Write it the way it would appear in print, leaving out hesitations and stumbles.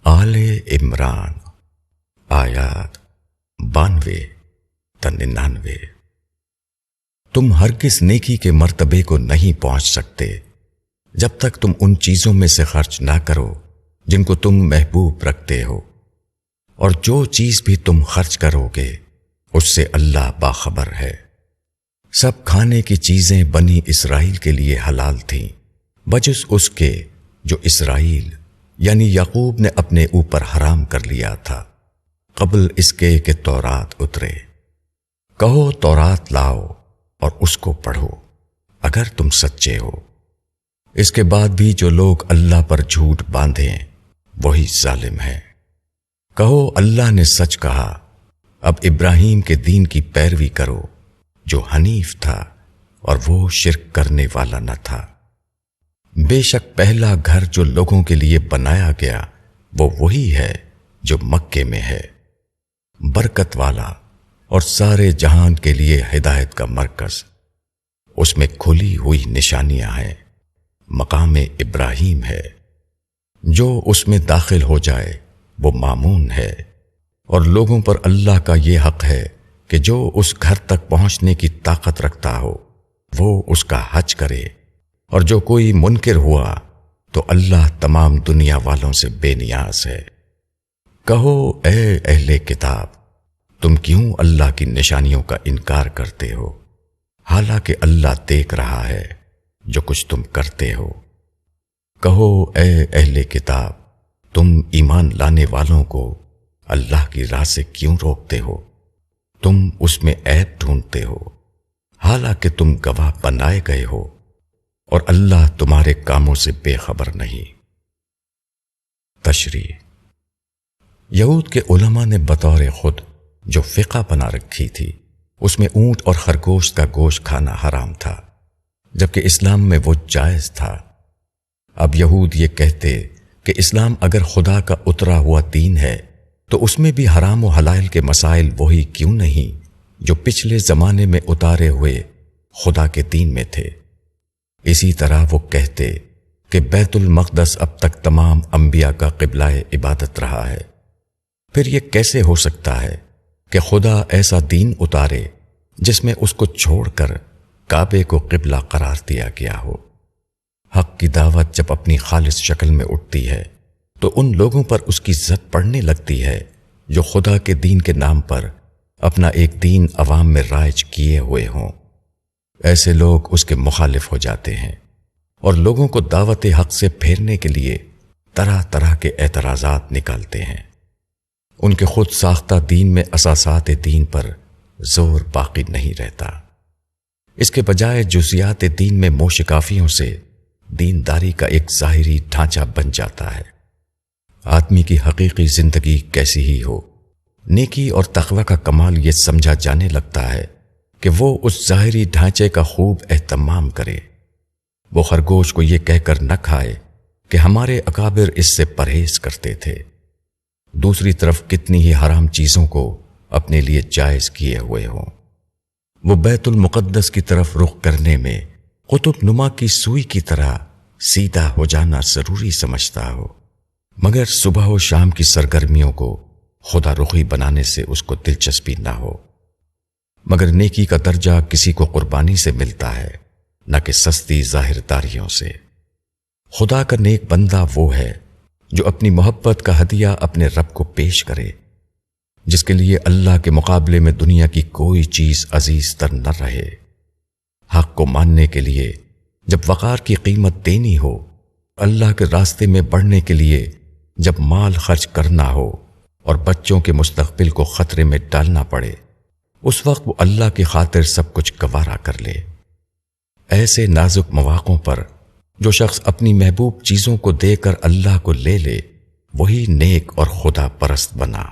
آل عمران آیات 92 تا 99۔ تم ہرگز نیکی کے مرتبے کو نہیں پہنچ سکتے جب تک تم ان چیزوں میں سے خرچ نہ کرو جن کو تم محبوب رکھتے ہو، اور جو چیز بھی تم خرچ کرو گے اس سے اللہ باخبر ہے۔ سب کھانے کی چیزیں بنی اسرائیل کے لیے حلال تھیں بجز اس کے جو اسرائیل یعنی یعقوب نے اپنے اوپر حرام کر لیا تھا قبل اس کے کہ تورات اترے۔ کہو تورات لاؤ اور اس کو پڑھو اگر تم سچے ہو۔ اس کے بعد بھی جو لوگ اللہ پر جھوٹ باندھیں وہی ظالم ہے۔ کہو اللہ نے سچ کہا، اب ابراہیم کے دین کی پیروی کرو جو حنیف تھا اور وہ شرک کرنے والا نہ تھا۔ بے شک پہلا گھر جو لوگوں کے لیے بنایا گیا وہ وہی ہے جو مکے میں ہے، برکت والا اور سارے جہان کے لیے ہدایت کا مرکز۔ اس میں کھلی ہوئی نشانیاں ہیں، مقام ابراہیم ہے۔ جو اس میں داخل ہو جائے وہ مامون ہے، اور لوگوں پر اللہ کا یہ حق ہے کہ جو اس گھر تک پہنچنے کی طاقت رکھتا ہو وہ اس کا حج کرے، اور جو کوئی منکر ہوا تو اللہ تمام دنیا والوں سے بے نیاز ہے۔ کہو اے اہل کتاب، تم کیوں اللہ کی نشانیوں کا انکار کرتے ہو حالانکہ اللہ دیکھ رہا ہے جو کچھ تم کرتے ہو۔ کہو اے اہل کتاب، تم ایمان لانے والوں کو اللہ کی راہ سے کیوں روکتے ہو؟ تم اس میں عیب ڈھونڈتے ہو حالانکہ تم گواہ بنائے گئے ہو، اور اللہ تمہارے کاموں سے بے خبر نہیں۔ تشریح: یہود کے علماء نے بطور خود جو فقہ بنا رکھی تھی اس میں اونٹ اور خرگوش کا گوشت کھانا حرام تھا، جبکہ اسلام میں وہ جائز تھا۔ اب یہود یہ کہتے کہ اسلام اگر خدا کا اترا ہوا دین ہے تو اس میں بھی حرام و حلال کے مسائل وہی کیوں نہیں جو پچھلے زمانے میں اتارے ہوئے خدا کے دین میں تھے۔ اسی طرح وہ کہتے کہ بیت المقدس اب تک تمام انبیاء کا قبلہ عبادت رہا ہے، پھر یہ کیسے ہو سکتا ہے کہ خدا ایسا دین اتارے جس میں اس کو چھوڑ کر کعبے کو قبلہ قرار دیا گیا ہو؟ حق کی دعوت جب اپنی خالص شکل میں اٹھتی ہے تو ان لوگوں پر اس کی زد پڑنے لگتی ہے جو خدا کے دین کے نام پر اپنا ایک دین عوام میں رائج کیے ہوئے ہوں۔ ایسے لوگ اس کے مخالف ہو جاتے ہیں اور لوگوں کو دعوت حق سے پھیرنے کے لیے طرح طرح کے اعتراضات نکالتے ہیں۔ ان کے خود ساختہ دین میں اساسات دین پر زور باقی نہیں رہتا، اس کے بجائے جزیات دین میں موشکافیوں سے دینداری کا ایک ظاہری ڈھانچہ بن جاتا ہے۔ آدمی کی حقیقی زندگی کیسی ہی ہو، نیکی اور تقوی کا کمال یہ سمجھا جانے لگتا ہے کہ وہ اس ظاہری ڈھانچے کا خوب اہتمام کرے۔ وہ خرگوش کو یہ کہہ کر نہ کھائے کہ ہمارے اکابر اس سے پرہیز کرتے تھے، دوسری طرف کتنی ہی حرام چیزوں کو اپنے لیے جائز کیے ہوئے ہوں۔ وہ بیت المقدس کی طرف رخ کرنے میں قطب نما کی سوئی کی طرح سیدھا ہو جانا ضروری سمجھتا ہو، مگر صبح و شام کی سرگرمیوں کو خدا رخی بنانے سے اس کو دلچسپی نہ ہو۔ مگر نیکی کا درجہ کسی کو قربانی سے ملتا ہے، نہ کہ سستی ظاہر داریوں سے۔ خدا کا نیک بندہ وہ ہے جو اپنی محبت کا ہدیہ اپنے رب کو پیش کرے، جس کے لیے اللہ کے مقابلے میں دنیا کی کوئی چیز عزیز تر نہ رہے۔ حق کو ماننے کے لیے جب وقار کی قیمت دینی ہو، اللہ کے راستے میں بڑھنے کے لیے جب مال خرچ کرنا ہو اور بچوں کے مستقبل کو خطرے میں ڈالنا پڑے، اس وقت وہ اللہ کی خاطر سب کچھ گوارا کر لے۔ ایسے نازک مواقعوں پر جو شخص اپنی محبوب چیزوں کو دے کر اللہ کو لے لے وہی نیک اور خدا پرست بنا۔